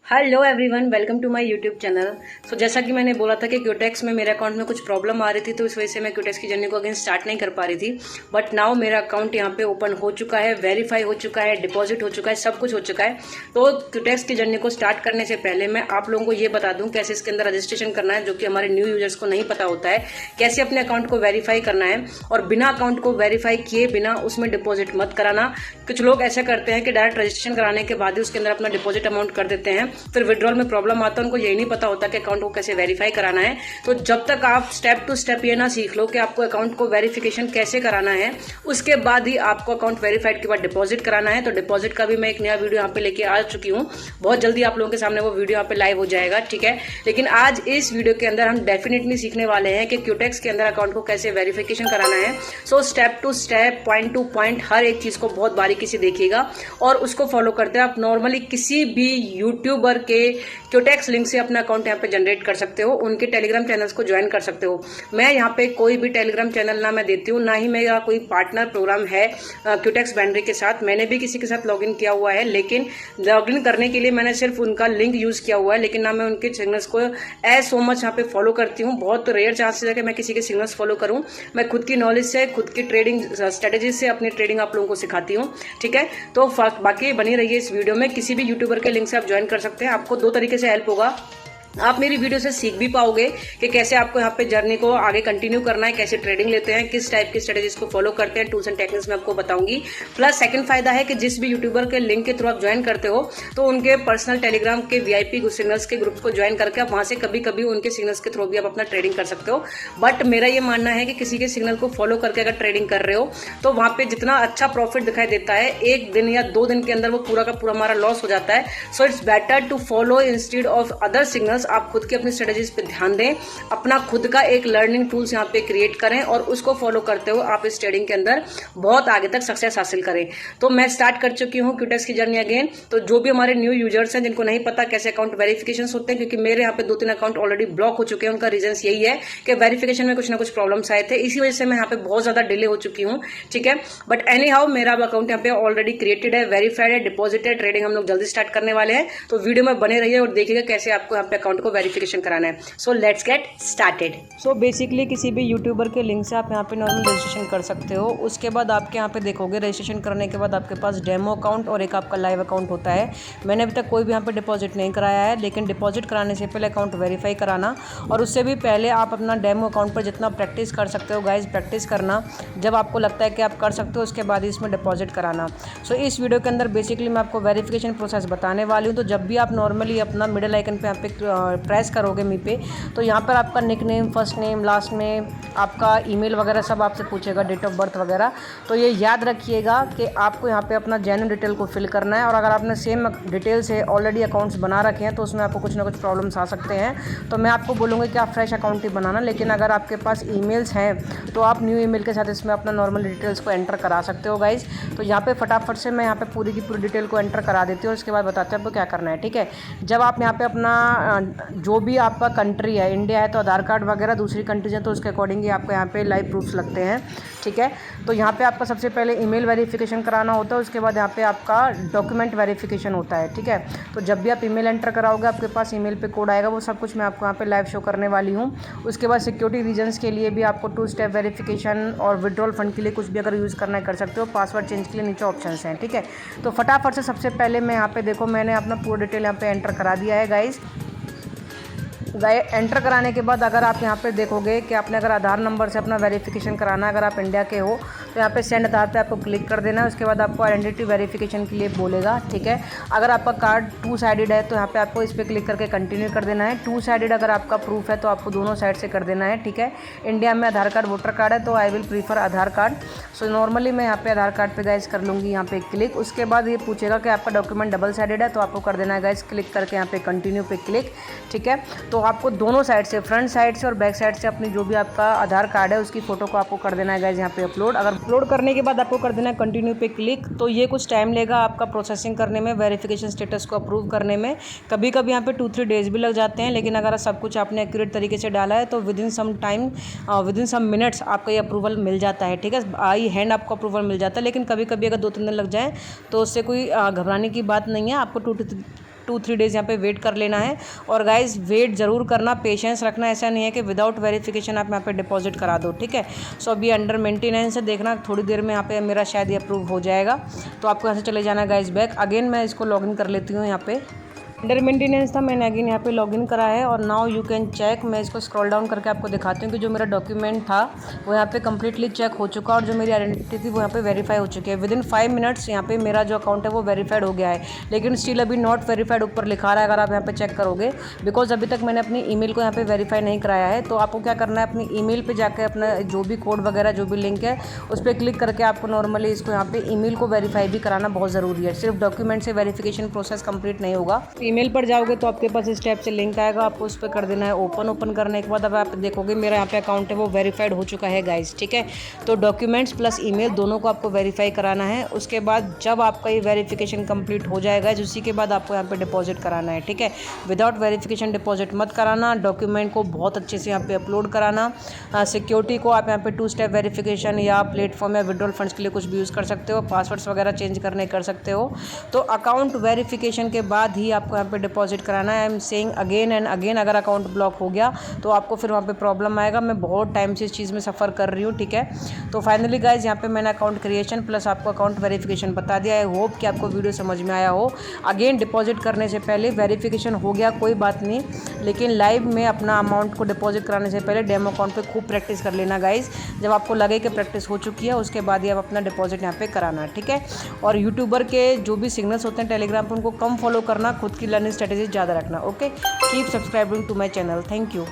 Hello everyone, welcome to my YouTube channel. So जैसा कि मैंने बोला था कि क्यूटेक्स में मेरे अकाउंट में कुछ प्रॉब्लम आ रही थी, तो इस वजह से मैं क्यूटेक्स की जर्नी को अगेन स्टार्ट नहीं कर पा रही थी। बट नाउ मेरा अकाउंट यहाँ पे ओपन हो चुका है, वेरीफाई हो चुका है, डिपॉजिट हो चुका है, सब कुछ हो चुका है। तो क्यूटेक्स की जर्नी को स्टार्ट करने से पहले मैं आप लोगों को ये बता दूँ कैसे इसके अंदर रजिस्ट्रेशन करना है, जो कि हमारे न्यू यूजर्स को नहीं पता होता है। कैसे अपने अकाउंट को वेरीफाई करना है और बिना अकाउंट को वेरीफाई किए बिना उसमें डिपॉजिट मत कराना। कुछ लोग ऐसा करते हैं कि डायरेक्ट रजिस्ट्रेशन कराने के बाद ही उसके अंदर अपना डिपॉजिट अमाउंट कर देते हैं, फिर विड्रॉल में प्रॉब्लम आता है। उनको यही नहीं पता होता कि अकाउंट को कैसे वेरीफाई कराना है। तो जब तक आप स्टेप टू स्टेप ये ना सीख लो कि आपको अकाउंट को वेरिफिकेशन कैसे कराना है, उसके बाद ही आपको अकाउंट वेरीफाइड के बाद डिपॉजिट कराना है। तो डिपॉजिट का भी मैं एक नया वीडियो यहाँ पे लेके आ चुकी हूँ, बहुत जल्दी आप लोगों के सामने वो वीडियो यहाँ पे लाइव हो जाएगा, ठीक है। लेकिन आज इस वीडियो के अंदर हम डेफिनेटली सीखने वाले हैं कि क्यूटेक्स के अंदर अकाउंट को कैसे वेरिफिकेशन कराना है। So step to step, point to point, हर एक चीज को बहुत बारीकी से देखिएगा और उसको फॉलो करते हैं। आप नॉर्मली किसी भी यूट्यूबर के क्यूटेक्स लिंक से अपना अकाउंट यहाँ पे जनरेट कर सकते हो, उनके टेलीग्राम चैनल्स को ज्वाइन कर सकते हो। मैं यहाँ पे कोई भी टेलीग्राम चैनल ना मैं देती हूँ, ना ही मेरा कोई पार्टनर प्रोग्राम है क्यूटेक्स बाइनरी के साथ। मैंने भी किसी के साथ लॉगिन किया हुआ है, लेकिन लॉगिन करने के लिए मैंने सिर्फ उनका लिंक यूज किया हुआ है, लेकिन ना मैं उनके सिग्नल्स को एज सो मच यहाँ पे फॉलो करती हूँ। बहुत रेयर चांसेस है कि मैं किसी के सिग्नल्स फॉलो करूँ। मैं खुद की नॉलेज से, खुद की ट्रेडिंग स्ट्रेटेजी से अपनी ट्रेडिंग आप लोगों को सिखाती हूँ, ठीक है। तो बाकी बनी रहिए इस वीडियो में। किसी भी यूट्यूबर के लिंक से आप ज्वाइन कर सकते हैं। आपको दो तरीके से हेल्प होगा। आप मेरी वीडियो से सीख भी पाओगे कि कैसे आपको यहाँ पे जर्नी को आगे कंटिन्यू करना है, कैसे ट्रेडिंग लेते हैं, किस टाइप की स्ट्रेटेजीज को फॉलो करते हैं, टूल्स एंड टेक्निक्स मैं आपको बताऊंगी। प्लस सेकंड फायदा है कि जिस भी यूट्यूबर के लिंक के थ्रू आप ज्वाइन करते हो, तो उनके पर्सनल टेलीग्राम के वीआईपी सिग्नल्स के ग्रुप्स को ज्वाइन करके आप वहां से कभी कभी उनके सिग्नल्स के थ्रू भी आप अपना ट्रेडिंग कर सकते हो। बट मेरा ये मानना है कि किसी के सिग्नल को फॉलो करके अगर ट्रेडिंग कर रहे हो, तो वहां पे जितना अच्छा प्रॉफिट दिखाई देता है, एक दिन या 2 दिन के अंदर वो पूरा का पूरा हमारा लॉस हो जाता है। So it's better to follow instead of other signals. आप खुद की अपनी स्ट्रेटेजीज पे ध्यान दें, अपना खुद का एक लर्निंग टूल्स यहाँ पे क्रिएट करें और उसको फॉलो करते हुए आप इस ट्रेडिंग के अंदर बहुत आगे तक सक्सेस हासिल करें। तो मैं स्टार्ट कर चुकी हूँ क्यूटेक्स की जर्नी अगेन। तो जो भी हमारे न्यू यूजर्स हैं, जिनको नहीं पता कैसे अकाउंट वेरिफिकेशन होते हैं, क्योंकि मेरे यहाँ पे 2-3 अकाउंट ऑलरेडी ब्लॉक हो चुके हैं, उनका रीजन यही है कि वेरिफिकेशन में कुछ ना कुछ प्रॉब्लम्स आए थे, इसी वजह से मैं यहाँ पे बहुत ज्यादा डिले हो चुकी हूँ, ठीक है। बट एनी हाउ मेरा अकाउंट यहाँ पे ऑलरेडी क्रिएटेड है, वेरीफाइड है, डिपॉजिटेड। ट्रेडिंग हम लोग जल्दी स्टार्ट करने वाले हैं, तो वीडियो में बने रहिए और देखिएगा कैसे आपको यहाँ पे अकाउंट को वेरिफिकेशन कराना है। So let's get started. So basically किसी भी यूट्यूबर के लिंक से आप यहाँ पे नॉर्मल रजिस्ट्रेशन कर सकते हो। उसके बाद आपके यहाँ पे देखोगे, रजिस्ट्रेशन करने के बाद आपके पास डेमो अकाउंट और एक आपका लाइव अकाउंट होता है। मैंने अभी तक कोई भी यहाँ पे डिपॉजिट नहीं कराया है, लेकिन डिपॉजिट कराने से पहले अकाउंट वेरीफाई कराना, और उससे भी पहले आप अपना डेमो अकाउंट पर जितना प्रैक्टिस कर सकते हो गाइज, प्रैक्टिस करना। जब आपको लगता है कि आप कर सकते हो, उसके बाद ही इसमें डिपॉजिट कराना। सो इस वीडियो के अंदर बेसिकली मैं आपको वेरिफिकेशन प्रोसेस बताने वाली हूँ। तो जब भी आप नॉर्मली अपना मिडिल आइकन पे यहाँ पे प्रेस करोगे मी पे, तो यहाँ पर आपका nickname, first name, last name, आपका ईमेल वगैरह सब आपसे पूछेगा, डेट ऑफ बर्थ वगैरह। तो ये याद रखिएगा कि आपको यहाँ पे अपना जेन्युइन डिटेल को फिल करना है। और अगर आपने सेम डिटेल से ऑलरेडी अकाउंट्स बना रखे हैं, तो उसमें आपको कुछ ना कुछ प्रॉब्लम्स आ सकते हैं। तो मैं आपको बोलूँगा कि आप फ्रेश अकाउंट ही बनाना। लेकिन अगर आपके पास ईमेल्स हैं, तो आप न्यू ईमेल के साथ इसमें अपना नॉर्मल डिटेल्स को एंटर करा सकते हो गाइज। तो यहाँ पे फटाफट से मैं यहाँ पे पूरी की पूरी डिटेल को एंटर करा देती हूँ, उसके बाद बताते हैं आपको क्या करना है, ठीक है। जब आप यहाँ पे अपना जो भी आपका कंट्री है, इंडिया है तो आधार कार्ड वगैरह, दूसरी कंट्रीज है तो उसके अकॉर्डिंग ही आपको यहाँ पे लाइव प्रूफ्स लगते हैं, ठीक है। तो यहाँ पे आपका सबसे पहले ईमेल वेरिफिकेशन कराना होता है, उसके बाद यहाँ पे आपका डॉक्यूमेंट वेरिफिकेशन होता है, ठीक है। तो जब भी आप ईमेल एंटर कराओगे, आपके पास ईमेल पे कोड आएगा, वो सब कुछ मैं आपको यहाँ पे लाइव शो करने वाली हूँ। उसके बाद सिक्योरिटी रीजन्स के लिए भी आपको 2 स्टेप वेरिफिकेशन और विड्रॉल फंड के लिए कुछ भी अगर यूज़ करना है कर सकते हो। पासवर्ड चेंज के लिए नीचे ऑप्शंस हैं, ठीक है। तो फटाफट से सबसे पहले मैं यहाँ पे देखो, मैंने अपना पूरा डिटेल यहाँ पे एंटर करा दिया है गाइज। एंटर कराने के बाद अगर आप यहाँ पे देखोगे कि आपने अगर आधार नंबर से अपना वेरिफिकेशन कराना है, अगर आप इंडिया के हो, तो यहाँ पे सेंड आधार पे आपको क्लिक कर देना है। उसके बाद आपको आइडेंटिटी वेरिफिकेशन के लिए बोलेगा, ठीक है। अगर आपका कार्ड 2 साइडेड है, तो यहाँ पे आपको इस पर क्लिक करके कंटिन्यू कर देना है। 2 साइडेड अगर आपका प्रूफ है, तो आपको दोनों साइड से कर देना है, ठीक है। इंडिया में आधार कार्ड, वोटर कार्ड है, तो I will prefer Aadhaar card. So normally मैं यहाँ पे आधार कार्ड पे गाइज कर लूँगी यहाँ पे क्लिक। उसके बाद ये पूछेगा कि आपका डॉक्यूमेंट डबल साइडेड है, तो आपको कर देना है गाइज क्लिक करके यहाँ पे कंटिन्यू पे क्लिक, ठीक है। तो आपको दोनों साइड से, फ्रंट साइड से और बैक साइड से अपनी जो भी आपका आधार कार्ड है उसकी फोटो को आपको कर देना है गाइज यहाँ पे अपलोड। अगर अपलोड करने के बाद आपको कर देना है कंटिन्यू पे क्लिक। तो ये कुछ टाइम लेगा आपका प्रोसेसिंग करने में, वेरिफिकेशन स्टेटस को अप्रूव करने में। कभी कभी यहाँ पे 2-3 डेज भी लग जाते हैं, लेकिन अगर सब कुछ आपने एक्यूरेट तरीके से डाला है, तो within some time, within some minutes आपका ये अप्रूवल मिल जाता है, ठीक है। आई हैंड आपको अप्रूवल मिल जाता है। लेकिन कभी कभी अगर 2-3 दिन लग जाए, तो उससे कोई घबराने की बात नहीं है। आपको 2-3 डेज़ यहाँ पे वेट कर लेना है। और गाइज वेट ज़रूर करना, पेशेंस रखना, ऐसा नहीं है कि विदाउट वेरिफिकेशन आप यहाँ पे डिपॉजिट करा दो, ठीक है। सो अभी अंडर मेंटेनेंस है, देखना थोड़ी देर में यहाँ पे मेरा शायद ये अप्रूव हो जाएगा। तो आपको यहाँ से चले जाना है गाइज बैक। अगेन मैं इसको लॉगिन कर लेती हूँ। यहाँ पे अंडर मेंटेनेंस था, मैंने अगेन यहाँ पे लॉगिन करा है और नाउ यू कैन चेक। मैं इसको स्क्रॉल डाउन करके आपको दिखाती हूँ कि जो मेरा डॉक्यूमेंट था वो यहाँ पे कम्प्लीटली चेक हो चुका और जो मेरी आइडेंटिटी थी वो यहाँ पे वेरीफाई हो चुकी है। विदिन 5 मिनट्स यहाँ पे मेरा जो अकाउंट है वो वेरीफाइड हो गया है, लेकिन स्टिल अभी नॉट वेरीफाइड ऊपर लिखा रहा है अगर आप यहाँ पे चेक करोगे, बिकॉज अभी तक मैंने अपनी ईमेल को यहाँ पे वेरीफाई नहीं कराया है। तो आपको क्या करना है, अपनी ईमेल पे जाकर अपना जो भी कोड वगैरह जो भी लिंक है उस पर क्लिक करके आपको नॉर्मली इसको यहाँ पे ईमेल को वेरीफाई भी कराना बहुत ज़रूरी है। सिर्फ डॉक्यूमेंट से वेरिफिकेशन प्रोसेस कंप्लीट नहीं होगा। ईमेल पर जाओगे तो आपके पास इस टाइप से लिंक आएगा, आपको उस पर कर देना है ओपन। ओपन करने के बाद अब आप देखोगे मेरा यहाँ पे अकाउंट है वो वेरीफाइड हो चुका है गाइज, ठीक है। तो डॉक्यूमेंट्स प्लस ईमेल दोनों को आपको वेरीफाई कराना है। उसके बाद जब आपका ये वेरिफिकेशन कंप्लीट हो जाएगा उसी के बाद आपको यहाँ पे डिपॉजिट कराना है, ठीक है। विदाउट वेरिफिकेशन डिपॉजिट मत कराना। डॉक्यूमेंट को बहुत अच्छे से यहाँ पे अपलोड कराना। सिक्योरिटी को आप यहाँ पे 2 स्टेप वेरिफिकेशन या प्लेटफॉर्म या विड्रॉल फंड्स के लिए कुछ भी यूज़ कर सकते हो, पासवर्ड्स वगैरह चेंज करने कर सकते हो। तो अकाउंट वेरिफिकेशन के बाद ही आपको यहाँ पे डिपॉजिट कराना है। I am saying again and again, अगर अकाउंट ब्लॉक हो गया तो आपको फिर वहाँ पे प्रॉब्लम आएगा। मैं बहुत टाइम से इस चीज़ में सफ़र कर रही हूँ, ठीक है। तो फाइनली गाइज यहाँ पे मैंने अकाउंट क्रिएशन प्लस आपको अकाउंट वेरिफिकेशन बता दिया। आई होप कि आपको वीडियो समझ में आया हो। अगेन डिपॉजिट करने से पहले वेरिफिकेशन हो गया कोई बात नहीं, लेकिन लाइव में अपना अमाउंट को डिपॉजिट कराने से पहले डेमो अकाउंट पे खूब प्रैक्टिस कर लेना गाइज। जब आपको लगे कि प्रैक्टिस हो चुकी है उसके बाद ही आप अपना डिपॉजिट यहाँ पे कराना, ठीक है। और यूट्यूबर के जो भी सिग्नल्स होते हैं टेलीग्राम पर उनको कम फॉलो करना, खुद की लर्निंग स्ट्रेटेजी ज़्यादा रखना। Okay, keep subscribing to my channel. Thank you.